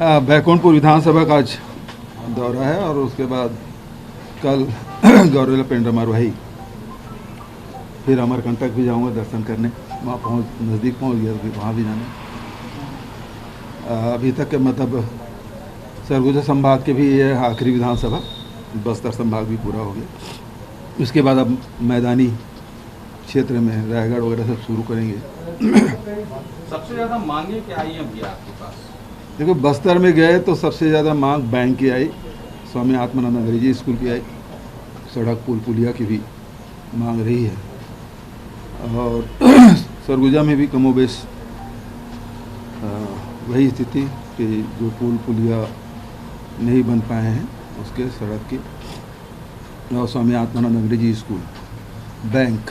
बैकुंठपुर विधानसभा का आज दौरा है और उसके बाद कल गौरेला पेंड्रा मरवाही, फिर अमरकंटक भी जाऊंगा दर्शन करने। वहाँ नज़दीक पहुँच गया तो फिर वहाँ भी जाना। अभी तक के मतलब सरगुजा संभाग के भी ये आखिरी विधानसभा, बस्तर संभाग भी पूरा हो गया। उसके बाद अब मैदानी क्षेत्र में रायगढ़ वगैरह सब शुरू करेंगे। सबसे ज़्यादा मांगे क्या आई अभी आपके पास? देखो, बस्तर में गए तो सबसे ज़्यादा मांग बैंक की आई, स्वामी आत्मानंद अंग्रेजी स्कूल की आई, सड़क पुल पुलिया की भी मांग रही है, और सरगुजा में भी कमोबेश वही स्थिति कि जो पुल पुलिया नहीं बन पाए हैं उसके सड़क की, और स्वामी आत्मानंद अंग्रेजी स्कूल, बैंक,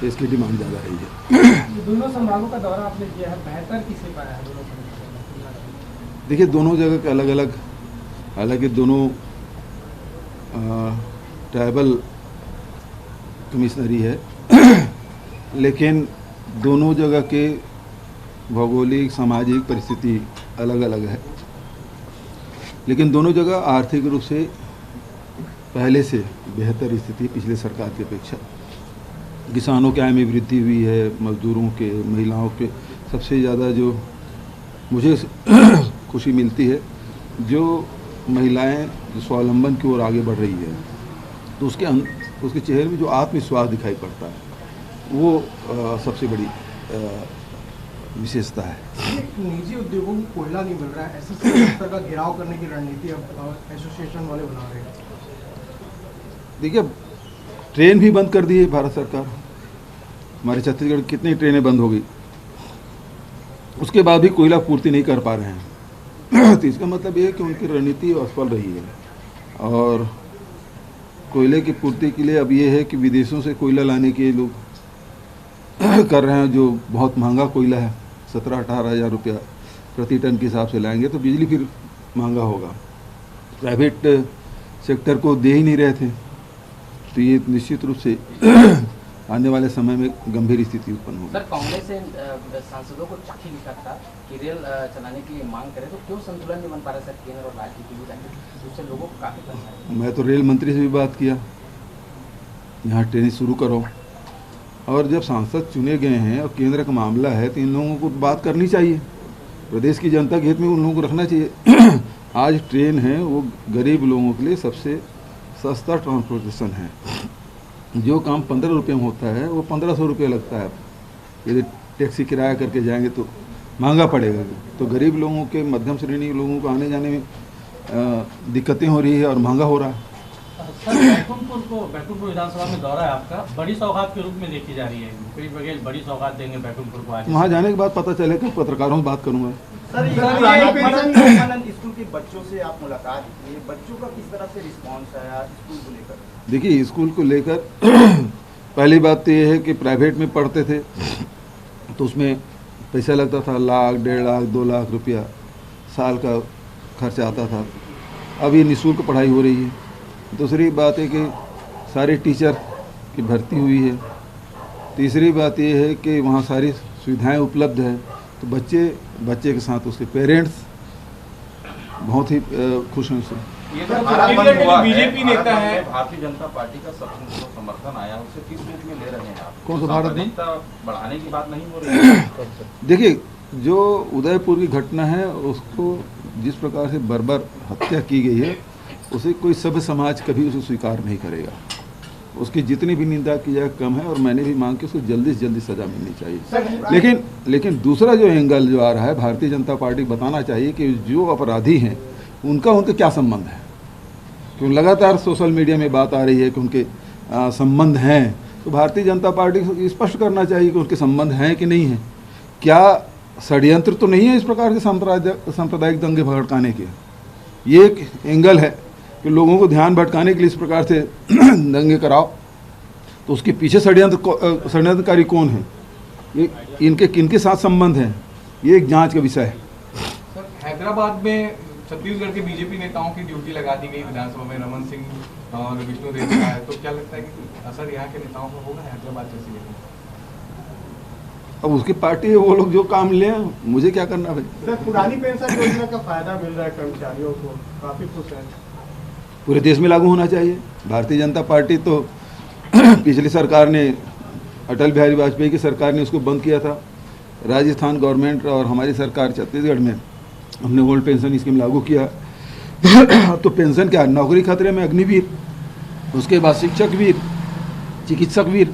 इसकी डिमांड ज़्यादा रही है। दोनों संभागों का दौरा आपने किया है, बेहतर किसे पाया है दोनों? देखिए, दोनों जगह के अलग अलग, हालांकि दोनों ट्राइबल कमिश्नरी है, लेकिन दोनों जगह के भौगोलिक सामाजिक परिस्थिति अलग अलग है। लेकिन दोनों जगह आर्थिक रूप से पहले से बेहतर स्थिति पिछले सरकार की अपेक्षा। किसानों के आय में वृद्धि हुई है, मजदूरों के, महिलाओं के। सबसे ज़्यादा जो मुझे खुशी मिलती है, जो महिलाएं जो स्वावलंबन की ओर आगे बढ़ रही है, तो उसके चेहरे में जो आत्मविश्वास दिखाई पड़ता है, वो सबसे बड़ी विशेषता है। निजी उद्योगों को कोयला नहीं मिल रहा है, एसोसिएशन का घेराव करने की रणनीति अब एसोसिएशन वाले बना रहे हैं। देखिए, ट्रेन भी बंद कर दी है भारत सरकार। हमारे छत्तीसगढ़ की कितनी ट्रेनें बंद हो गई, उसके बाद भी कोयला पूर्ति नहीं कर पा रहे हैं। तो इसका मतलब ये है कि उनकी रणनीति असफल रही है, और कोयले की पूर्ति के लिए अब ये है कि विदेशों से कोयला लाने के लोग कर रहे हैं, जो बहुत महंगा कोयला है, 17-18 हज़ार रुपया प्रति टन के हिसाब से लाएंगे तो बिजली फिर महंगा होगा। प्राइवेट सेक्टर को दे ही नहीं रहे थे, तो ये निश्चित रूप से आने वाले समय में गंभीर स्थिति उत्पन्न होगी। सर, कांग्रेस से सांसदों को चिट्ठी लिखा था कि रेल चलाने की मांग करें, तो क्यों संतुलन नहीं बन पा रहा सर केंद्र और राज्य के बीच? उससे लोगों को काफी परेशानी है। मैं तो रेल मंत्री से भी बात किया, यहाँ ट्रेनें शुरू करो, और जब सांसद चुने गए हैं और केंद्र का मामला है तो इन लोगों को बात करनी चाहिए। प्रदेश की जनता के हित में उन लोगों को रखना चाहिए। आज ट्रेन है वो गरीब लोगों के लिए सबसे सस्ता ट्रांसपोर्टेशन है। जो काम 15 रुपये में होता है वो 1500 रुपये लगता है। यदि टैक्सी किराया करके जाएंगे तो महंगा पड़ेगा, तो गरीब लोगों के, मध्यम श्रेणी के लोगों को आने जाने में दिक्कतें हो रही है और महंगा हो रहा है। सर, बैकुंठपुर विधानसभा में दौरा है आपका, बड़ी सौगात के रूप में देखी जा रही है। मुकेश बघेल बड़ी सौगात देंगे बैकुंठपुर को आज। वहाँ जाने के बाद पता चलेगा, पत्रकारों से बात करूँगा। सर, स्कूल के बच्चों से आप मुलाकात की, बच्चों का किस तरह से रिस्पांस आया स्कूल को लेकर? देखिए, स्कूल को लेकर पहली बात तो ये है कि प्राइवेट में पढ़ते थे तो उसमें पैसा लगता था, 1 लाख, 1.5 लाख, 2 लाख रुपया साल का खर्च आता था। अब ये निःशुल्क पढ़ाई हो रही है। दूसरी बात है कि सारे टीचर की भर्ती हुई है। तीसरी बात ये है कि वहाँ सारी सुविधाएं उपलब्ध है, तो बच्चे के साथ उसके पेरेंट्स बहुत ही खुश हैं उससे। ये तो बीजेपी नेता है, भारतीय जनता पार्टी का समर्थन आया, उसे किस रूप में ले रहे हैं आप? कौन सा भारत बढ़ाने की बात नहीं हो रही है? देखिए, जो उदयपुर की घटना है उसको जिस प्रकार से बर्बर हत्या की गई है, उसे कोई सभ्य समाज कभी उसे स्वीकार नहीं करेगा। उसकी जितनी भी निंदा की जाए कम है, और मैंने भी मांग की उसको जल्दी से जल्दी सजा मिलनी चाहिए। लेकिन दूसरा जो एंगल जो आ रहा है, भारतीय जनता पार्टी को बताना चाहिए कि जो अपराधी हैं उनका क्या संबंध है। क्योंकि लगातार सोशल मीडिया में बात आ रही है कि उनके संबंध हैं, तो भारतीय जनता पार्टी को स्पष्ट करना चाहिए कि उनके संबंध हैं कि नहीं है। क्या षड्यंत्र तो नहीं है इस प्रकार के सांप्रदायिक दंगे भड़काने के? ये एक एंगल है कि लोगों को ध्यान भटकाने के लिए इस प्रकार से दंगे कराओ, तो उसके पीछे षड्यंत्रकारी कौन है, ये किनके साथ संबंध है, ये एक जांच का विषय है। सर, हैदराबाद में छत्तीसगढ़ के बीजेपी नेताओं की ड्यूटी लगा दी गई विधानसभा में, रमन सिंह और विष्णुदेव का है, तो क्या लगता है कि असर यहाँ के नेताओं को होगा हैदराबाद जैसी जगह? अब उसकी पार्टी है, वो लोग जो काम लें, मुझे क्या करना भाई। सर पुरानी पेंशन योजना का फायदा मिल रहा है कर्मचारियों को, काफी खुश हैं। पूरे देश में लागू होना चाहिए। भारतीय जनता पार्टी तो पिछली सरकार ने, अटल बिहारी वाजपेयी की सरकार ने उसको बंद किया था। राजस्थान गवर्नमेंट और हमारी सरकार छत्तीसगढ़ में हमने ओल्ड पेंशन स्कीम लागू किया। तो पेंशन क्या, नौकरी खतरे में, अग्निवीर, उसके बाद शिक्षक वीर, चिकित्सक वीर।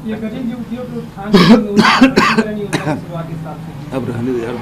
ये गरीब युवतियों के उत्थान के लिए योजना की शुरुआत इस साल से की। अब रहने दे यार।